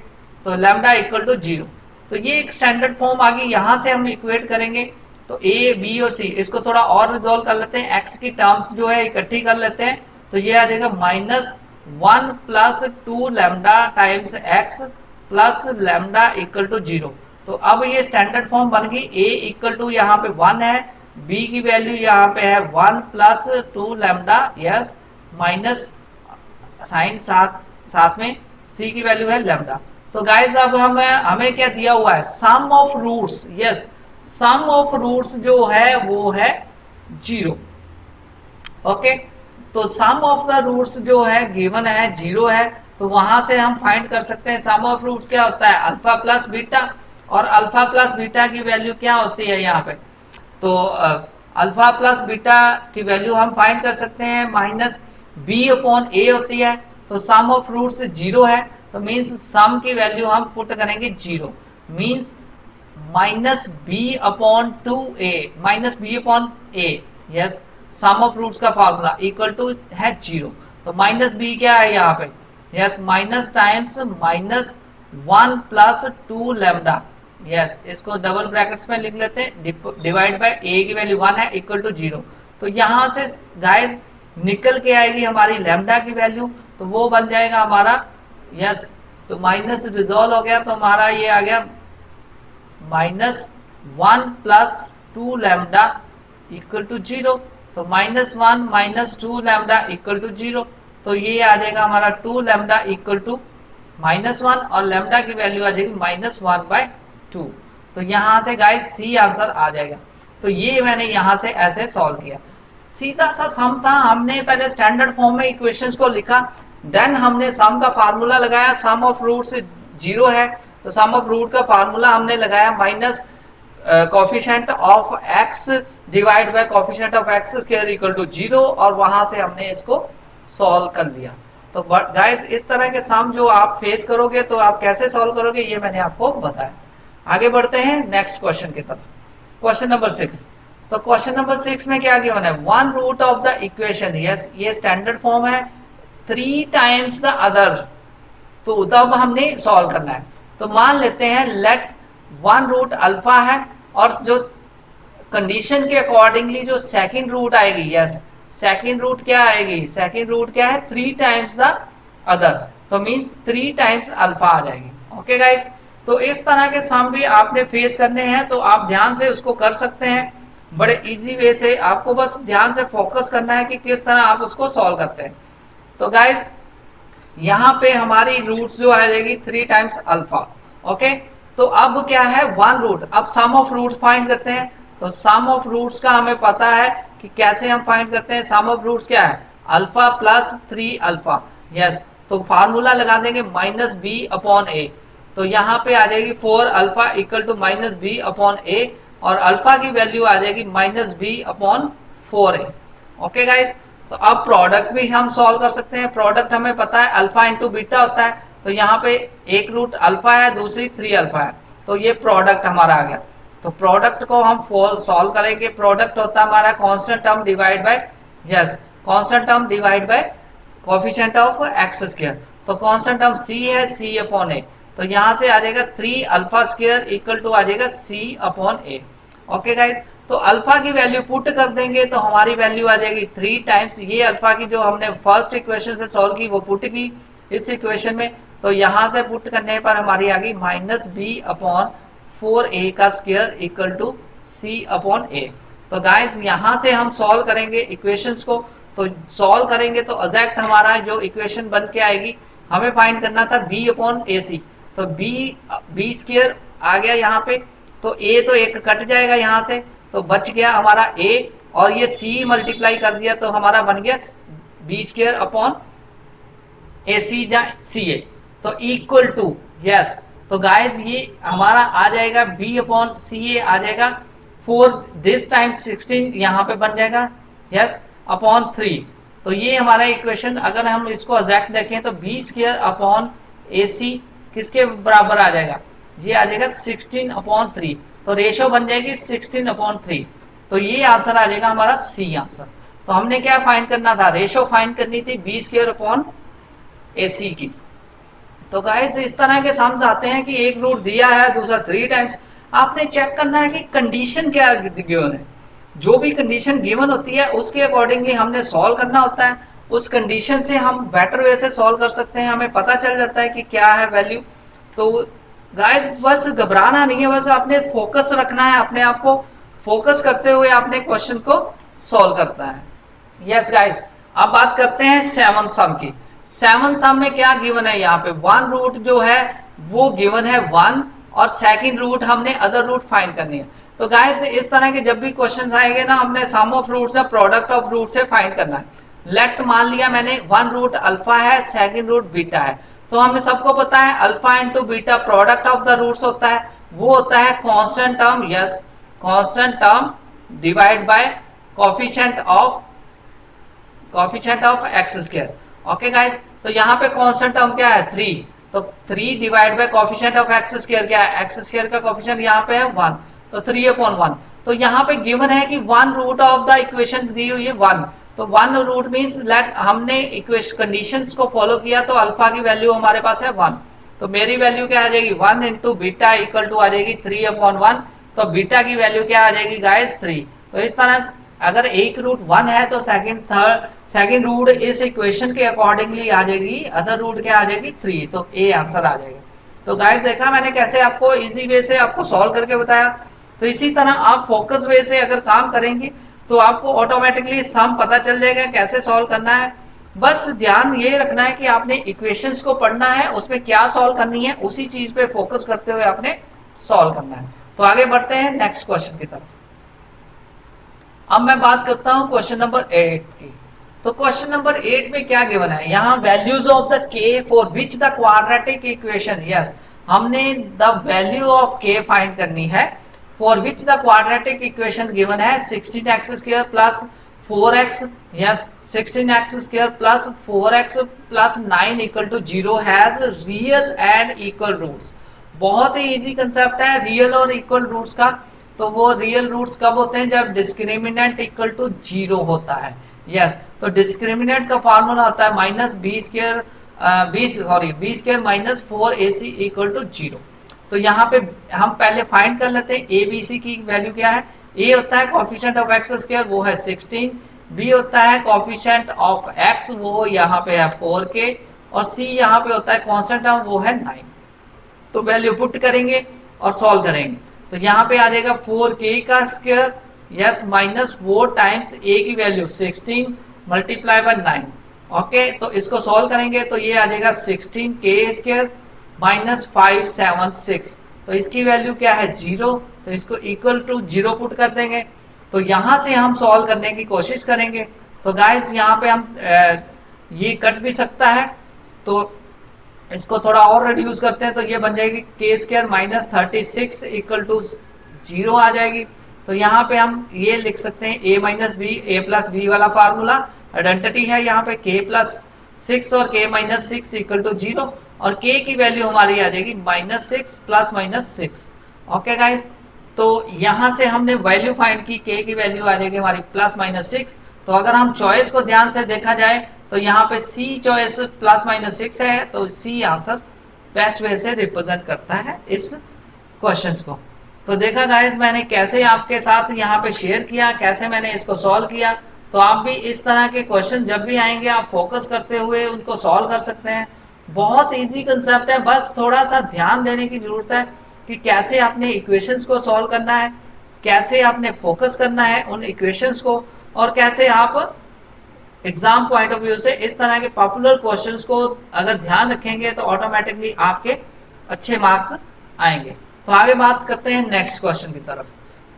तो लैम्डा इक्वल टू 0। तो ये एक स्टैंडर्ड फॉर्म आ गई। यहाँ से हम इक्वेट करेंगे तो a b और c, इसको थोड़ा और रिजोल्व कर लेते हैं, x की टर्म्स जो है इकट्ठी कर लेते हैं। तो ये आ जाएगा minus 1 plus 2 lambda times x plus lambda equal to 0। तो अब ये स्टैंडर्ड फॉर्म बन गई। a इक्वल टू यहाँ पे 1 है, b की वैल्यू यहाँ पे है 1 plus 2 lambda yes minus sign साथ में c की वैल्यू है लैम्डा। तो गाइस अब हमें क्या दिया हुआ है, sum of roots. Yes, sum of roots जो है वो है 0। ओके, तो सम ऑफ द रूट्स जो है गिवन है 0 है, तो वहां से हम फाइंड कर सकते हैं सम ऑफ रूट्स क्या होता है, अल्फा प्लस बीटा, और अल्फा प्लस बीटा की वैल्यू क्या होती है यहाँ पे, तो अल्फा प्लस बीटा की वैल्यू हम फाइंड कर सकते हैं माइनस b अपॉन a होती है। तो सम ऑफ रूट्स 0 है, तो मीन्स सम की वैल्यू हम पुट करेंगे 0, means minus b upon 2a minus b upon a yes, sum of roots का फॉर्मूला इक्वल टू है 0। तो माइनस b क्या है यहाँ पे, yes minus times minus 1 plus 2 lambda yes, इसको डबल ब्रैकेट्स में लिख लेते हैं, डिवाइड बाय a की वैल्यू 1 है इक्वल टू 0। तो यहाँ से गाइस निकल के आएगी हमारी लैम्डा की वैल्यू, तो वो बन जाएगा हमारा यस, तो माइनस रिजॉल्व हो गया, तो हमारा ये आ गया minus 1 plus 2 lambda equal to 0। तो minus 1 minus 2 lambda equal to 0, तो ये आ जाएगा हमारा 2 लैम्डा इक्वल टू माइनस 1, और लैम्डा की वैल्यू आ जाएगी माइनस 1/2। तो यहाँ से गाइस सी आंसर आ जाएगा। तो ये मैंने यहाँ से ऐसे सॉल्व किया। सीधा सा सम था, हमने पहले स्टैंडर्ड फॉर्म में इक्वेशंस को लिखा, देन हमने सम का फार्मूला लगाया, सम ऑफ रूट्स 0 है तो सम ऑफ रूट का फार्मूला हमने लगाया minus coefficient of x divide by coefficient of x square equal to 0, और वहां से हमने इसको सॉल्व कर लिया। तो गाइस इस तरह के सम जो आप फेस करोगे तो आप कैसे सॉल्व करोगे ये मैंने आपको बताया। आगे बढ़ते हैं नेक्स्ट क्वेश्चन की तरफ, क्वेश्चन नंबर 6। तो क्वेश्चन नंबर 6 में क्या गिवन है, one root of the equation, yes ये स्टैंडर्ड फॉर्म है, 3 टाइम्स द अदर, तो तब हमने सॉल्व करना है। तो मान लेते हैं लेट वन रूट अल्फा है, और जो कंडीशन के अकॉर्डिंगली जो सेकंड रूट आएगी, यस सेकंड रूट क्या आएगी, सेकंड रूट क्या है 3 टाइम्स द अदर, तो मींस 3 टाइम्स अल्फा आ जाएगी। ओके गाइस, तो इस तरह के सम भी आपने फेस करने हैं, तो आप ध्यान से उसको कर सकते हैं बड़े इजी वे से। आपको बस ध्यान से फोकस करना है कि किस तरह आप उसको सॉल्व करते हैं। तो गाइस यहाँ पे हमारी रूट्स जो आ जाएगी 3 टाइम्स अल्फा। ओके, तो अब क्या है वन रूट, अब सम ऑफ रूट्स फाइंड करते हैं। तो सम ऑफ रूट्स का हमें पता है कि कैसे हम फाइंड करते हैं। सम ऑफ रूट्स क्या है, अल्फा प्लस 3 अल्फा, यस, तो फार्मूला लगा देंगे माइनस बी अपॉन ए, तो यहाँ पे आ जाएगी 4 alpha equal to minus b upon a, और अल्फा की वैल्यू आ जाएगी minus b upon 4a। Okay guys, तो अब प्रोडक्ट भी हम सॉल्व कर सकते हैं। प्रोडक्ट हमें पता है अल्फा इंटू बीटा होता है, तो यहाँ पे एक रूट अल्फा है, दूसरी 3 अल्फा है, तो ये प्रोडक्ट हमारा आ गया। तो प्रोडक्ट को हम सॉल्व करेंगे, प्रोडक्ट होता है हमारा constant term divide bye, yes constant term divide by coefficient of x square, तो कांस्टेंट टर्म c है, c अपॉन a, तो यहां से आ जाएगा 3 अल्फा स्क्वायर इक्वल टू आ जाएगा c upon a। Okay guys, तो अल्फा की वैल्यू पुट कर देंगे तो हमारी वैल्यू आ जाएगी 3 टाइम्स ये अल्फा की जो हमने फर्स्ट इक्वेशन से सॉल्व की वो पुट की इस इक्वेशन में, तो यहां से पुट करने पर हमारी आ गई माइनस बी अपॉन 4a का square equal to c upon a। तो गाइस यहां से हम सॉल्व करेंगे इक्वेशंस को, तो सॉल्व करेंगे तो एग्जैक्ट हमारा जो इक्वेशन बन के आएगी, हमें फाइंड करना था b अपॉन ac, तो b स्क्वायर आ गया यहाँ पे, तो a तो एक कट जाएगा यहाँ से, तो बच गया हमारा a, और ये c मल्टीप्लाई कर दिया तो हमारा बन गया b स्क्वायर अपॉन ac जा ca, तो इक्वल टू, यस, तो गाइस ये हमारा आ जाएगा b अपॉन ca आ जाएगा 4 दिस टाइम 16 यहाँ पे बन जाएगा, यस अपॉन 3, तो ये हमारा इक्वेशन अगर हम इसको एग्जैक्ट देखें तो b स्क्वायर अपॉन ac किसके बराबर आ जाएगा, ये आ जाएगा 16 अपॉन 3, तो रेशो बन जाएगी 16 अपॉन 3, तो ये आंसर आ जाएगा हमारा सी आंसर। तो हमने क्या फाइंड करना था, रेशो फाइंड करनी थी b स्क्वायर अपॉन ac की। तो गाइस इस तरह के सम्स आते हैं कि एक रूट दिया है दूसरा 3 टाइम्स, आपने चेक करना है कि कंडीशन क्या गिवन है, जो भी कंडीशन गिवन होती है उसके अकॉर्डिंगली हमने सॉल्व करना होता है, उस कंडीशन से हम बेटर वे से सॉल्व कर सकते हैं, हमें पता चल जाता है कि क्या है वैल्यू। तो गाइस बस घबराना नहीं है, बस आपने फोकस रखना है, अपने आप को फोकस करते हुए आपने क्वेश्चन को सॉल्व करना है। यस गाइस, अब बात करते हैं 7th सम की। 7th सम में क्या गिवन है, यहाँ पे वन रूट जो है वो गिवन है 1, और सेकंड रूट हमने अदर रूट फाइंड करनी है। तो गाइस इस तरह के जब भी क्वेश्चन आएंगे ना, हमने सम ऑफ रूट से प्रोडक्ट ऑफ रूट से फाइंड करना है। लेट मान लिया मैंने वन रूट अल्फा है, सेकंड रूट बीटा है, तो हमें सबको पता है alpha into beta product of the roots होता है, वो होता है constant term, yes constant term divide by coefficient of x square. Okay guys, तो यहाँ पे कांस्टेंट टर्म क्या है 3, तो 3 divide by coefficient of x square क्या है, एक्स स्क्वायर का कोएफिशिएंट यहाँ पे है 1, तो 3 अपॉन 1। तो यहाँ पे गिवन है कि one root of the equation दी हुई है 1, तो वन रूट मींस लेट हमने इक्वेशन कंडीशंस को फॉलो किया, तो अल्फा की वैल्यू हमारे पास है 1, तो मेरी वैल्यू क्या आ जाएगी 1 इंटू बीटा इक्वल टू आ जाएगी 3 अपॉन 1, तो बीटा की वैल्यू क्या आ जाएगी गाइस 3। तो इस तरह अगर एक रूट 1 है तो सेकंड रूट इस इक्वेशन के अकॉर्डिंगली आ जाएगी, अदर रूट क्या आ जाएगी 3, तो ए आंसर आ जाएगा। तो गाइस देखा मैंने कैसे आपको इजी वे से आपको सॉल्व करके बताया, तो इसी तरह आप फोकस वे से अगर काम करेंगे तो आपको ऑटोमेटिकली सम पता चल जाएगा कैसे सॉल्व करना है। बस ध्यान ये रखना है कि आपने इक्वेशंस को पढ़ना है, उसमें क्या सॉल्व करनी है उसी चीज पे फोकस करते हुए आपने सॉल्व करना है। तो आगे बढ़ते हैं नेक्स्ट क्वेश्चन की तरफ। अब मैं बात करता हूं क्वेश्चन नंबर 8 की। तो क्वेश्चन नंबर 8 में क्या गिवन है, यहाँ values of the k for which the quadratic equation, yes हमने the value of k find करनी है for which the quadratic equation given है 16x square plus 4x, yes 16x square plus 4x plus 9 equal to 0 has real and equal roots. बहुत ही easy concept है real और equal roots का। तो वो रियल रूट्स कब होते हैं, जब डिस्क्रिमिनेंट इक्वल टू 0 होता है। यस तो डिस्क्रिमिनेंट का फॉर्मूला होता है minus b square b square minus 4ac equal to 0। तो यहाँ पे हम पहले फाइंड कर लेते हैं ए बी सी की वैल्यू क्या है। ए होता है कोएफिशिएंट ऑफ एक्स स्क्वायर, वो है 16। बी होता है कोएफिशिएंट ऑफ एक्स, वो यहाँ पे है 4k। और सी यहाँ पे होता है कांस्टेंट टर्म, वो है 9। तो वैल्यू पुट करेंगे और सॉल्व करेंगे तो यहाँ पे आ जाएगा 4k का square, yes minus 4 times a की वैल्यू 16 मल्टीप्लाई बाय 9। ओके तो इसको सॉल्व करेंगे तो ये आ जाएगा 16k स्क्वायर माइनस 576। तो इसकी वैल्यू क्या है 0, तो इसको इक्वल टू 0 पुट कर देंगे। तो यहां से हम सॉल्व करने की कोशिश करेंगे। तो गाइस यहाँ पे हम ये कट भी सकता है, तो इसको थोड़ा और रिड्यूस करते हैं तो ये बन जाएगी के स्क्वायर माइनस 36 इक्वल टू 0 आ जाएगी। तो यहाँ पे हम ये लिख सकते हैं a minus b a plus b वाला फार्मूला आइडेंटिटी है यहाँ पे k प्लस 6 और k माइनस 6 इक्वल टू 0 और k की वैल्यू हमारी आ जाएगी minus 6 plus minus 6। Okay guys तो यहाँ से हमने वैल्यू फाइंड की, k की वैल्यू आ जाएगी हमारी प्लस माइनस 6। तो अगर हम चॉइस को ध्यान से देखा जाए तो यहाँ पे C चॉइस प्लस माइनस 6 है, तो C आंसर बेस्ट वे से रिप्रेजेंट करता है इस क्वेश्चंस को। तो देखा गाइस मैंने कैसे आपके साथ यहाँ पे शेयर किया, कैसे मैंने इसको सॉल्व किया। तो आप भी इस तरह के क्वेश्चन जब भी आएंगे आप फोकस करते हुए उनको सॉल्व कर सकते हैं। बहुत इजी कंसेप्ट है, बस थोड़ा सा ध्यान देने की जरूरत है कि कैसे आपने इक्वेशंस को सॉल्व करना है, कैसे आपने फोकस करना है उन इक्वेशंस को, और कैसे आप एग्जाम पॉइंट ऑफ व्यू से इस तरह के पॉपुलर क्वेश्चंस को अगर ध्यान रखेंगे तो ऑटोमेटिकली आपके अच्छे मार्क्स आएंगे। तो आगे बात करते हैं नेक्स्ट क्वेश्चन की तरफ।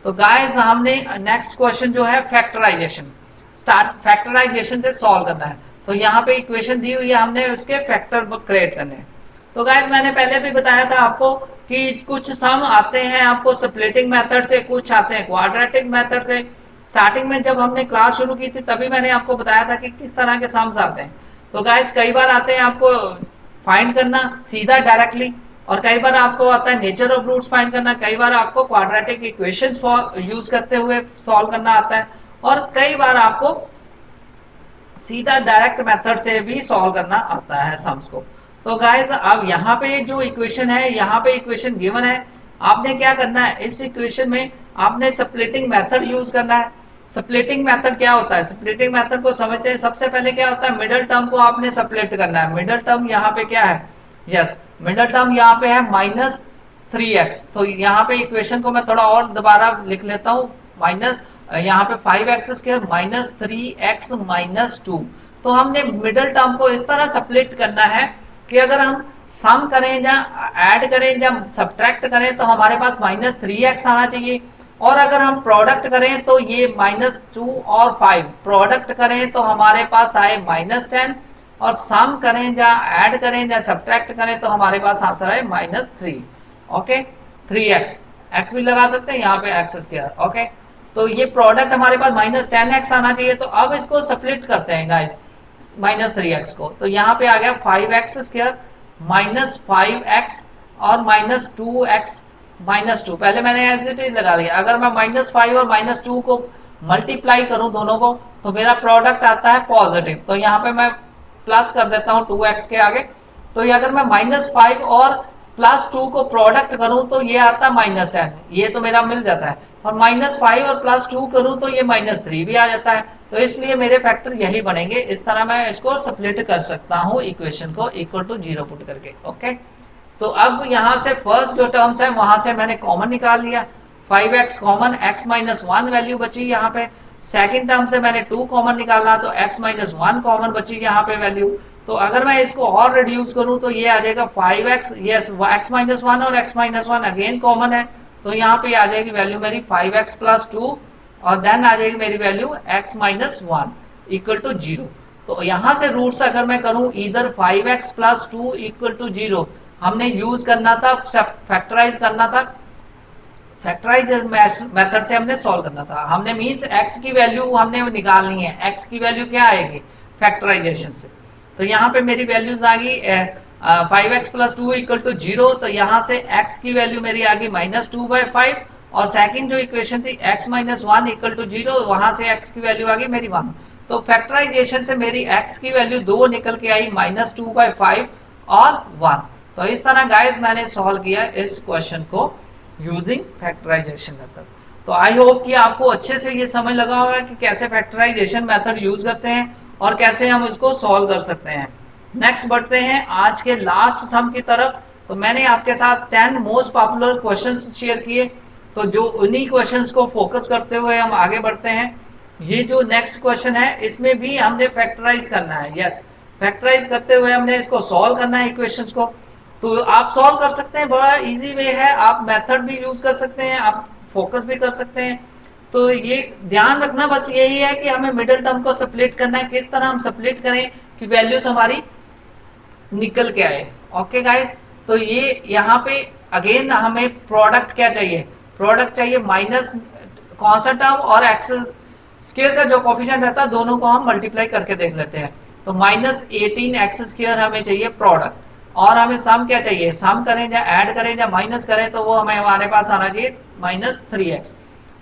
तो गाइस हमने नेक्स्ट क्वेश्चन जो है फैक्टराइजेशन, फैक्टराइजेशन से सॉल्व करना है। तो यहाँ पे इक्वेशन दी हुई है, हमने उसके फैक्टर क्रिएट करने हैं। तो गाइस मैंने पहले भी बताया था आपको कि कुछ सम आते हैं आपको स्प्लिटिंग मेथड से, कुछ आते हैं क्वाड्रेटिक मेथड से। स्टार्टिंग में जब हमने क्लास शुरू की थी तभी मैंने आपको बताया था कि किस तरह के सम्स आते हैं। तो गाइस कई बार आते हैं आपको फाइंड करना सीधा डायरेक्टली, और कई बार आपको आता है नेचर ऑफ रूट्स फाइंड करना, कई बार आपको क्वाड्रेटिक इक्वेशंस यूज करते हुए सॉल्व करना आता है, और कई बार आपको सीधा डायरेक्ट मेथड से भी सॉल्व करना आता है सम्स को। तो गाइस अब यहाँ पे जो इक्वेशन है, यहाँ पे इक्वेशन गिवन है, आपने क्या करना है इस इक्वेशन में आपने स्प्लिटिंग मेथड यूज करना है। स्प्लिटिंग मेथड क्या होता है, स्प्लिटिंग मेथड को समझते हैं। सबसे पहले क्या होता है, मिडिल टर्म को आपने स्प्लिट करना है। मिडिल टर्म यहाँ पे क्या है, यस मिडिल टर्म यहाँ पे है माइनस 3x। तो यहाँ पे इक्वेशन को मैं थोड़ा और दोबारा लिख लेता हूँ, माइनस यहाँ पे 5x square minus 3x minus 2। तो हमने मिडिल टर्म को इस तरह स्प्लिट करना है कि अगर हम सम करें या ऐड करें या सब्ट्रैक्ट करें तो हमारे पास माइनस 3x आना चाहिए, और अगर हम प्रोडक्ट करें तो ये माइनस 2 और 5 प्रोडक्ट करें तो हमारे पास आए माइनस 10, और सम करें या ऐड करें या सब्ट्रैक्ट करें तो हमारे पास आंसर है माइनस 3। ओके 3x, x भी लगा सकते हैं यहाँ पे x स्क्वायर। ओके तो ये प्रोडक्ट हमारे पास माइनस 10x आना चाहिए। तो अब इसको स्प्लिट करते हैं गाइस माइनस 3x को। तो यहाँ पे आ गया 5x स्क्वायर माइनस 5x और माइनस 2x माइनस 2। पहले मैंने एज इट इज लगा लिया। अगर मैं माइनस 5 और माइनस 2 को मल्टीप्लाई करूं दोनों को तो मेरा प्रोडक्ट आता है पॉजिटिव। तो यहाँ पे मैं प्लस कर देता हूं 2x के आगे। तो ये अगर मैं माइनस 5 और प्लस 2 को प्रोडक्ट करूं तो ये आता है माइनस 10, ये तो मेरा मिल जाता है। और माइनस 5 और प्लस 2 करूं तो ये माइनस 3 भी आ जाता है। तो इसलिए मेरे फैक्टर यही बनेंगे। इस तरह मैं इसको स्प्लिट कर सकता हूं इक्वेशन को इक्वल टू 0 पुट करके। ओके तो अब यहाँ से फर्स्ट जो टर्म्स है वहां से मैंने कॉमन निकाल लिया, 5x common, x minus 1 value बची यहाँ पे। सेकंड टर्म से मैंने 2 कॉमन निकाला तो x माइनस 1 कॉमन बची यहाँ पे वैल्यू। तो अगर मैं इसको और रिड्यूस करूं तो ये आ जाएगा 5x, यस x माइनस 1 और x माइनस 1 अगेन कॉमन है। तो यहाँ पे आ जाएगी वैल्यू मेरी 5x प्लस 2 और देन आ जाएगी मेरी value x minus 1 equal to 0। तो यहां से रूट्स अगर मैं करूं इधर 5x प्लस 2 इक्वल टू 0, हमने यूज करना था, फैक्टराइज करना था, फैक्टराइज मेथड से हमने सॉल्व करना था। हमने मींस x की वैल्यू हमने निकालनी है। x की वैल्यू क्या आएगी फैक्टराइजेशन से। तो यहाँ पे मेरी वैल्यूज आ गई 5x प्लस 2 इक्वल टू 0। तो यहाँ से x की वैल्यू मेरी आ गई -2/5 और सेकंड जो इक्वेशन थी x माइनस 1 इक्वल टू 0, वहां से x की वैल्यू आ गई मेरी 1। तो फैक्टराइजेशन से मेरी x की वैल्यू 2 निकल के आई -2/5 और 1। तो इस तरह गाइस मैंने सॉल्व किया इस क्वेश्चन को यूजिंग फैक्टराइजेशन मेथड। तो आई होप कि आपको अच्छे से ये समझ लगा होगा कि कैसे फैक्टराइजेशन मेथड यूज करते हैं और कैसे हम इसको सॉल्व कर सकते हैं। नेक्स्ट बढ़ते हैं आज के लास्ट सम की तरफ। तो मैंने आपके साथ 10 मोस्ट पॉपुलर क्वेश्चंस शेयर किए, तो जो उन्हीं क्वेश्चंस को फोकस करते हुए हम आगे बढ़ते हैं। ये जो नेक्स्ट क्वेश्चन है इसमें भी हमने फैक्टराइज करना है। यस, फैक्टराइज करते हुए हमने इसको सॉल्व करना है इक्वेशंस को। तो आप सॉल्व कर सकते हैं, बड़ा इजी वे है। आप मेथड भी यूज कर सकते हैं, आप फोकस भी कर सकते हैं। तो ये ध्यान रखना बस यही है कि हमें मिडिल टर्म को स्प्लिट करना है। किस तरह हम स्प्लिट करें कि वैल्यूज हमारी निकल के आए। ओके गाइस, तो ये यहाँ पे अगेन हमें प्रोडक्ट क्या चाहिए, प्रोडक्ट चाहिए माइनस कौन-सा टर्म और एक्स स्क्वायर का जो कोफिशिएंट रहता है दोनों को हम मल्टीप्लाई करके देख लेते हैं। तो -18x² हमें चाहिए प्रोडक्ट, और हमें सम क्या चाहिए, सम करें या ऐड करें या माइनस करें, तो वो हमें हमारे पास आना चाहिए -3x।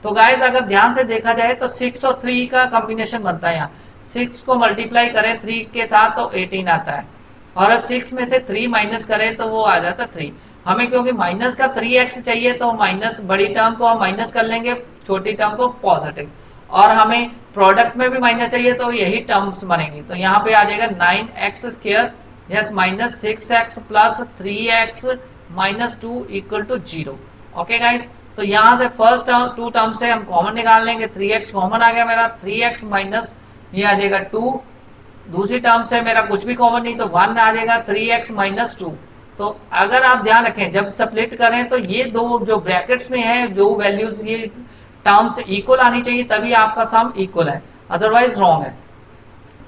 तो गाइस अगर ध्यान से देखा जाए तो 6 और 3 का कॉम्बिनेशन बनता है। यहाँ 6 को मल्टीप्लाई करें 3 के साथ तो 18 आता है, और 6 में से 3 माइनस करें तो वो आ जाता है 3। हमें क्योंकि माइनस का 3x चाहिए तो माइनस बड़ी टर्म को हम माइनस कर लेंगे, छोटी टर्म को पॉजिटिव, और हमें प्रोडक्ट में भी माइनस चाहिए तो यही टर्म्स बनेंगी। तो यहाँ पे आ जाएगा 9x², yes, -6x plus 3x minus 2 equal to 0। Okay guys, तो यहाँ से फर्स्ट टर्म 2 टर्म से हम कॉमन निकाल लेंगे। 3x कॉमन आ गया मेरा, 3x माइनस ये आ जाएगा 2। दूसरी टर्म से मेरा कुछ भी कॉमन नहीं तो 1 आ जाएगा, 3x माइनस 2। तो अगर आप ध्यान रखें जब स्प्लिट करें तो ये दो जो ब्रैकेट्स में है जो वैल्यूज ये टर्म्स इक्वल आनी चाहिए, तभी आपका सम इक्वल है, अदरवाइज रॉन्ग है।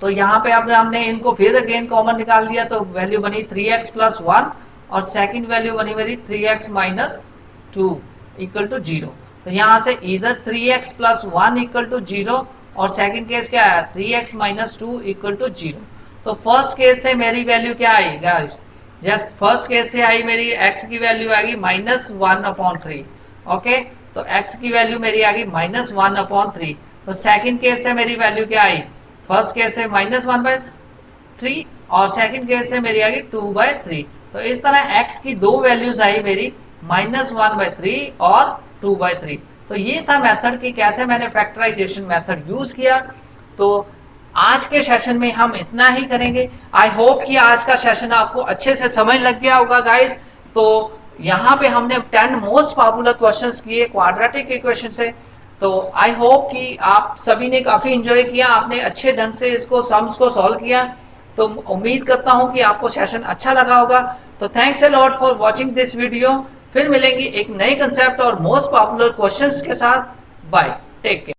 तो यहाँ पे अब हमने इनको फिर अगेन कॉमन निकाल लिया, तो वैल्यू बनी 3x प्लस 1 और सेकंड वैल्यू बनी मेरी 3x माइनस 2 इक्वल टू 0। तो यहाँ से इधर 3x प्लस 1 इक्वल टू 0 और सेकंड केस क्या आया 3x माइनस 2 इक्वल टू 0। तो फर्स्ट केस से मेरी वैल्यू क्या आई गाइस, यस, फर्स्ट केस से आई मेरी x की वैल्यू आएगी -1/3। ओके, तो x की वैल्यू मेरी आ गई -1/3। तो सेकंड केस से मेरी वैल्यू क्या आई, फर्स्ट केस से -1/3 और सेकंड केस से मेरी आ गई 2/3। तो इस तरह x की दो वैल्यूज आई मेरी -1/3 और 2/3। तो ये था मेथड कि कैसे मैंने फैक्टराइजेशन मेथड यूज किया। तो आज के सेशन में हम इतना ही करेंगे। आई होप कि आज का सेशन आपको अच्छे से समझ लग गया होगा गाइस। तो यहाँ पे हमने 10 मोस्ट पॉपुलर क्वेश्चंस किए क्वाड्रेटिक इक्वेशन से। तो आई होप कि आप सभी ने काफी एंजॉय किया, आपने अच्छे ढंग से इसको सम्स को सॉल्व किया। तो उम्मीद करता हूं कि आपको सेशन अच्छा लगा होगा। तो thanks a lot for watching this video. फिर मिलेंगे एक नए कंसेप्ट और मोस्ट पॉपुलर क्वेश्चंस के साथ। Bye, take care.